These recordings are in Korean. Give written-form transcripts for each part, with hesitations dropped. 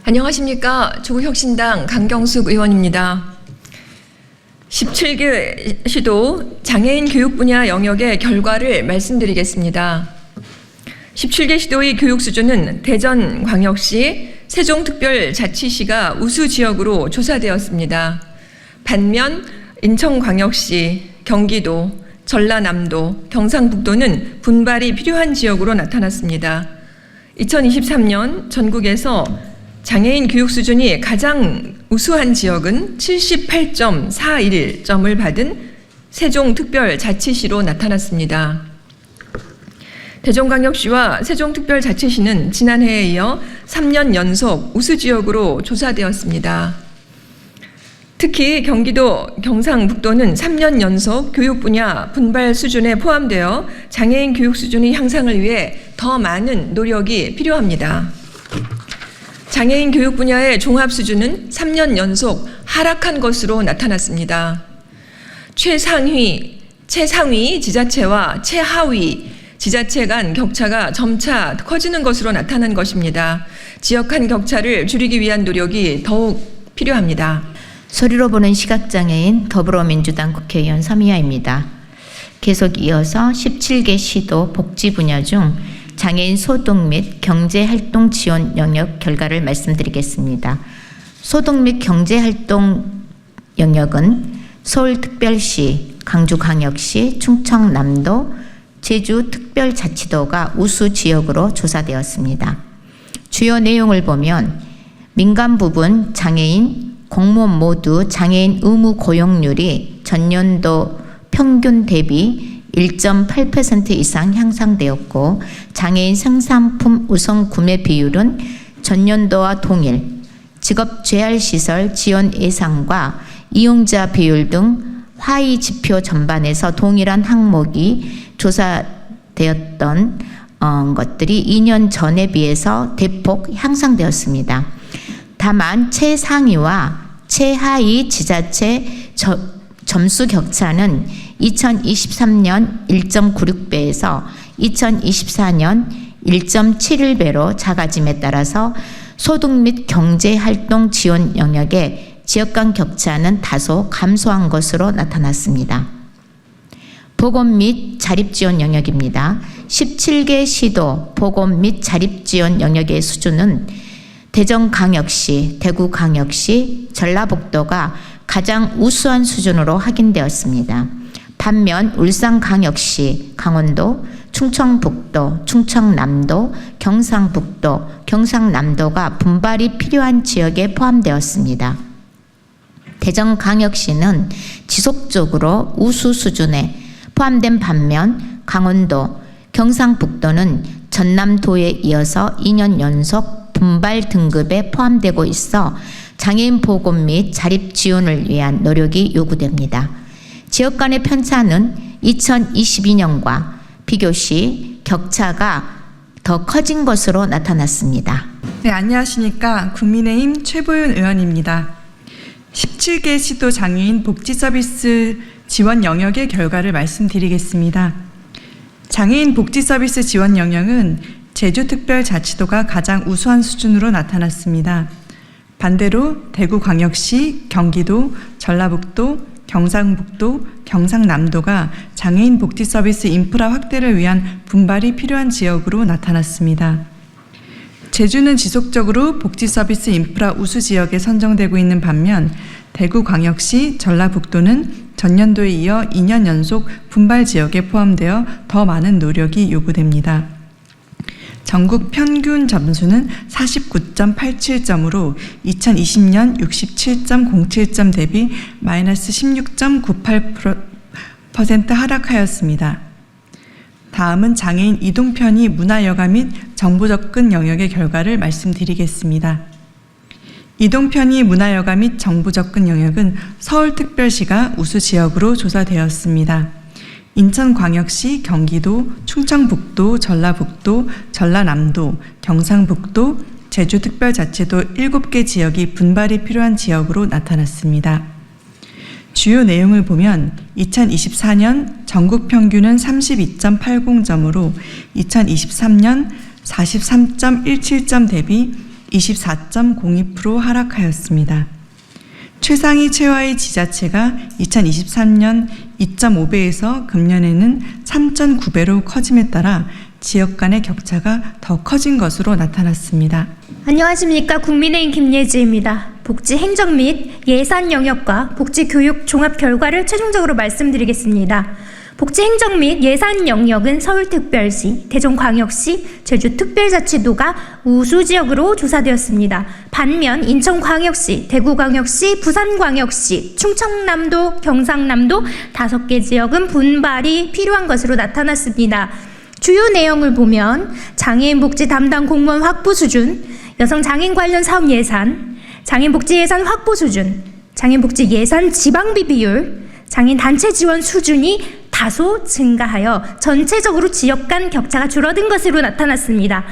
안녕하십니까. 조국혁신당 강경숙 의원입니다. 17개 시도 장애인 교육 분야 영역의 결과를 말씀드리겠습니다. 17개 시도의 교육 수준은 대전광역시, 세종특별자치시가 우수 지역으로 조사되었습니다. 반면 인천광역시, 경기도, 전라남도, 경상북도는 분발이 필요한 지역으로 나타났습니다. 2023년 전국에서 장애인 교육 수준이 가장 우수한 지역은 78.41점을 받은 세종특별자치시로 나타났습니다. 대전광역시와 세종특별자치시는 지난해에 이어 3년 연속 우수 지역으로 조사되었습니다. 특히 경기도, 경상북도는 3년 연속 교육 분야 분발 수준에 포함되어 장애인 교육 수준의 향상을 위해 더 많은 노력이 필요합니다. 장애인 교육 분야의 종합 수준은 3년 연속 하락한 것으로 나타났습니다. 최상위 지자체와 최하위 지자체 간 격차가 점차 커지는 것으로 나타난 것입니다. 지역 간 격차를 줄이기 위한 노력이 더욱 필요합니다. 소리로 보는 시각장애인 더불어민주당 국회의원 서미아입니다. 계속 이어서 17개 시도 복지 분야 중 장애인 소득 및 경제활동 지원 영역 결과를 말씀드리겠습니다. 소득 및 경제활동 영역은 서울특별시, 강주광역시, 충청남도, 제주특별자치도가 우수 지역으로 조사되었습니다. 주요 내용을 보면 민간 부분 장애인, 공무원 모두 장애인 의무 고용률이 전년도 평균 대비 1.8% 이상 향상되었고 장애인 생산품 우선 구매 비율은 전년도와 동일, 직업 재활시설 지원 예산과 이용자 비율 등 하위 지표 전반에서 동일한 항목이 조사되었던 것들이 2년 전에 비해서 대폭 향상되었습니다. 다만 최상위와 최하위 지자체 점수 격차는 2023년 1.96배에서 2024년 1.71배로 작아짐에 따라서 소득 및 경제활동 지원 영역의 지역 간 격차는 다소 감소한 것으로 나타났습니다. 보건 및 자립지원 영역입니다. 17개 시도 보건 및 자립지원 영역의 수준은 대전광역시, 대구광역시, 전라북도가 가장 우수한 수준으로 확인되었습니다. 반면 울산광역시, 강원도, 충청북도, 충청남도, 경상북도, 경상남도가 분발이 필요한 지역에 포함되었습니다. 대전광역시는 지속적으로 우수 수준에 포함된 반면 강원도, 경상북도는 전남도에 이어서 2년 연속 분발 등급에 포함되고 있어 장애인 보건 및 자립 지원을 위한 노력이 요구됩니다. 지역 간의 편차는 2022년과 비교시 격차가 더 커진 것으로 나타났습니다. 네, 안녕하십니까. 국민의힘 최보윤 의원입니다. 17개 시도 장애인 복지 서비스 지원 영역의 결과를 말씀드리겠습니다. 장애인 복지 서비스 지원 영역은 제주특별자치도가 가장 우수한 수준으로 나타났습니다. 반대로 대구광역시, 경기도, 전라북도, 경상북도, 경상남도가 장애인 복지 서비스 인프라 확대를 위한 분발이 필요한 지역으로 나타났습니다. 제주는 지속적으로 복지 서비스 인프라 우수 지역에 선정되고 있는 반면 대구광역시, 전라북도는 전년도에 이어 2년 연속 분발 지역에 포함되어 더 많은 노력이 요구됩니다. 전국 평균 점수는 49.87점으로 2020년 67.07점 대비 마이너스 16.98% 하락하였습니다. 다음은 장애인 이동 편의 문화여가 및 정보 접근 영역의 결과를 말씀드리겠습니다. 이동 편의 문화여가 및 정보 접근 영역은 서울특별시가 우수 지역으로 조사되었습니다. 인천광역시, 경기도, 충청북도, 전라북도, 전라남도, 경상북도, 제주특별자치도 7개 지역이 분발이 필요한 지역으로 나타났습니다. 주요 내용을 보면 2024년 전국 평균은 32.80점으로 2023년 43.17점 대비 24.02% 하락하였습니다. 최상위 최하위 지자체가 2023년 2.5배에서 금년에는 3.9배로 커짐에 따라 지역 간의 격차가 더 커진 것으로 나타났습니다. 안녕하십니까. 국민의힘 김예지입니다. 복지 행정 및 예산 영역과 복지 교육 종합 결과를 최종적으로 말씀드리겠습니다. 복지 행정 및 예산 영역은 서울특별시, 대전광역시, 제주특별자치도가 우수 지역으로 조사되었습니다. 반면 인천광역시, 대구광역시, 부산광역시, 충청남도, 경상남도 5개 지역은 분발이 필요한 것으로 나타났습니다. 주요 내용을 보면 장애인 복지 담당 공무원 확보 수준, 여성 장애인 관련 사업 예산, 장애인 복지 예산 확보 수준, 장애인 복지 예산 지방비 비율, 장애인 단체 지원 수준이 다소 증가하여 전체적으로 지역 간 격차가 줄어든 것으로 나타났습니다.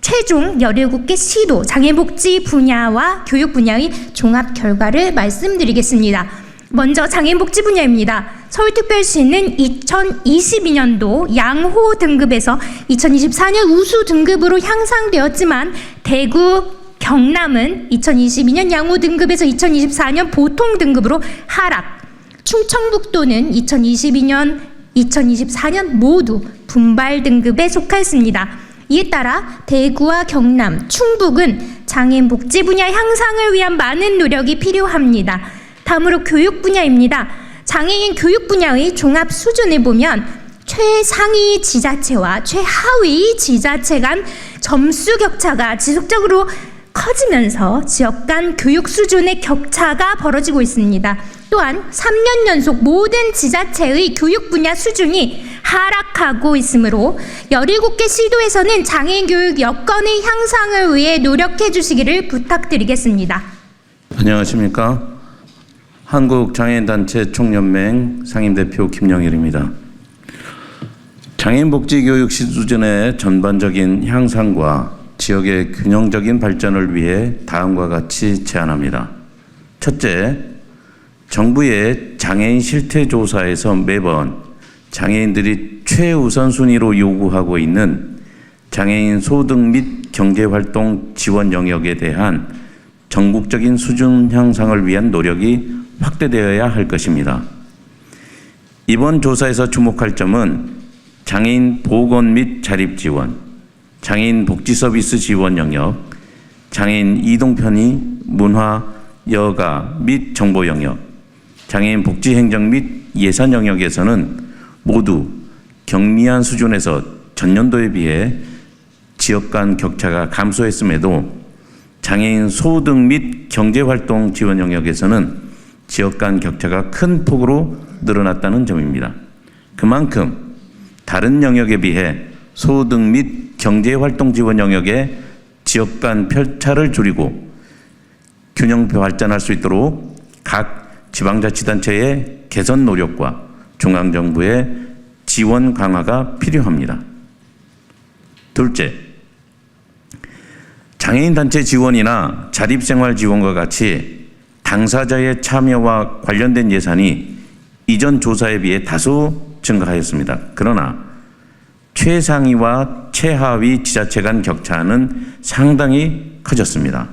최종 17개 시도 장애인 복지 분야와 교육 분야의 종합 결과를 말씀드리겠습니다. 먼저 장애인 복지 분야입니다. 서울특별시는 2022년도 양호 등급에서 2024년 우수 등급으로 향상되었지만 대구, 경남은 2022년 양호 등급에서 2024년 보통 등급으로 하락, 충청북도는 2022년, 2024년 모두 분발 등급에 속하였습니다. 이에 따라 대구와 경남, 충북은 장애인 복지 분야 향상을 위한 많은 노력이 필요합니다. 다음으로 교육 분야입니다. 장애인 교육 분야의 종합 수준을 보면 최상위 지자체와 최하위 지자체 간 점수 격차가 지속적으로 커지면서 지역 간 교육 수준의 격차가 벌어지고 있습니다. 또한 3년 연속 모든 지자체의 교육 분야 수준이 하락하고 있으므로 17개 시도에서는 장애인 교육 여건의 향상을 위해 노력해 주시기를 부탁드리겠습니다. 안녕하십니까. 한국장애인단체 총연맹 상임대표 김영일입니다. 장애인 복지 교육 수준의 전반적인 향상과 지역의 균형적인 발전을 위해 다음과 같이 제안합니다. 첫째, 정부의 장애인 실태조사에서 매번 장애인들이 최우선순위로 요구하고 있는 장애인 소득 및 경제활동 지원 영역에 대한 전국적인 수준 향상을 위한 노력이 확대되어야 할 것입니다. 이번 조사에서 주목할 점은 장애인 보건 및 자립 지원, 장애인 복지 서비스 지원 영역, 장애인 이동 편의, 문화, 여가 및 정보 영역, 장애인 복지 행정 및 예산 영역에서는 모두 경미한 수준에서 전년도에 비해 지역 간 격차가 감소했음에도 장애인 소득 및 경제활동 지원 영역에서는 지역 간 격차가 큰 폭으로 늘어났다는 점입니다. 그만큼 다른 영역에 비해 소득 및 경제활동 지원 영역의 지역 간 편차를 줄이고 균형 발전할 수 있도록 각 지방자치단체의 개선 노력과 중앙정부의 지원 강화가 필요합니다. 둘째, 장애인 단체 지원이나 자립생활 지원과 같이 당사자의 참여와 관련된 예산이 이전 조사에 비해 다소 증가하였습니다. 그러나 최상위와 최하위 지자체 간 격차는 상당히 커졌습니다.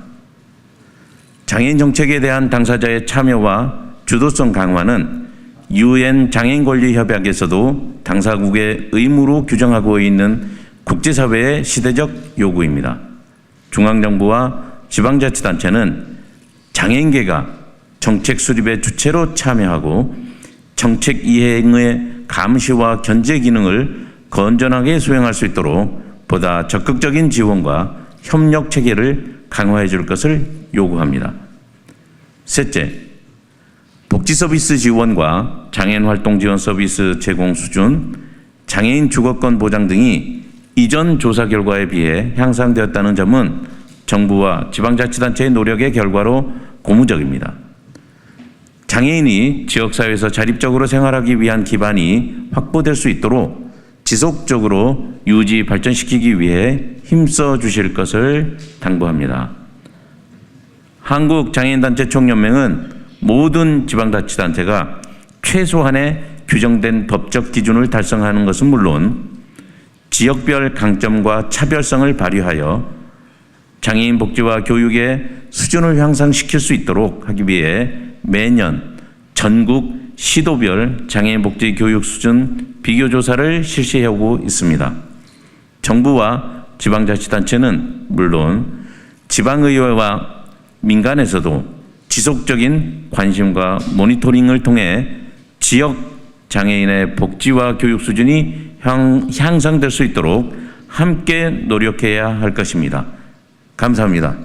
장애인 정책에 대한 당사자의 참여와 주도성 강화는 UN 장애인 권리 협약에서도 당사국의 의무로 규정하고 있는 국제사회의 시대적 요구입니다. 중앙정부와 지방자치단체는 장애인계가 정책 수립의 주체로 참여하고 정책 이행의 감시와 견제 기능을 건전하게 수행할 수 있도록 보다 적극적인 지원과 협력 체계를 강화해 줄 것을 요구합니다. 셋째, 복지 서비스 지원과 장애인 활동 지원 서비스 제공 수준, 장애인 주거권 보장 등이 이전 조사 결과에 비해 향상되었다는 점은 정부와 지방자치단체의 노력의 결과로 고무적입니다. 장애인이 지역사회에서 자립적으로 생활하기 위한 기반이 확보될 수 있도록 지속적으로 유지 발전시키기 위해 힘써 주실 것을 당부합니다. 한국장애인단체 총연맹은 모든 지방자치단체가 최소한의 규정된 법적 기준을 달성하는 것은 물론 지역별 강점과 차별성을 발휘하여 장애인 복지와 교육의 수준을 향상시킬 수 있도록 하기 위해 매년 전국 시도별 장애인 복지 교육 수준 비교조사를 실시하고 있습니다. 정부와 지방자치단체는 물론 지방의회와 민간에서도 지속적인 관심과 모니터링을 통해 지역 장애인의 복지와 교육 수준이 향상될 수 있도록 함께 노력해야 할 것입니다. 감사합니다.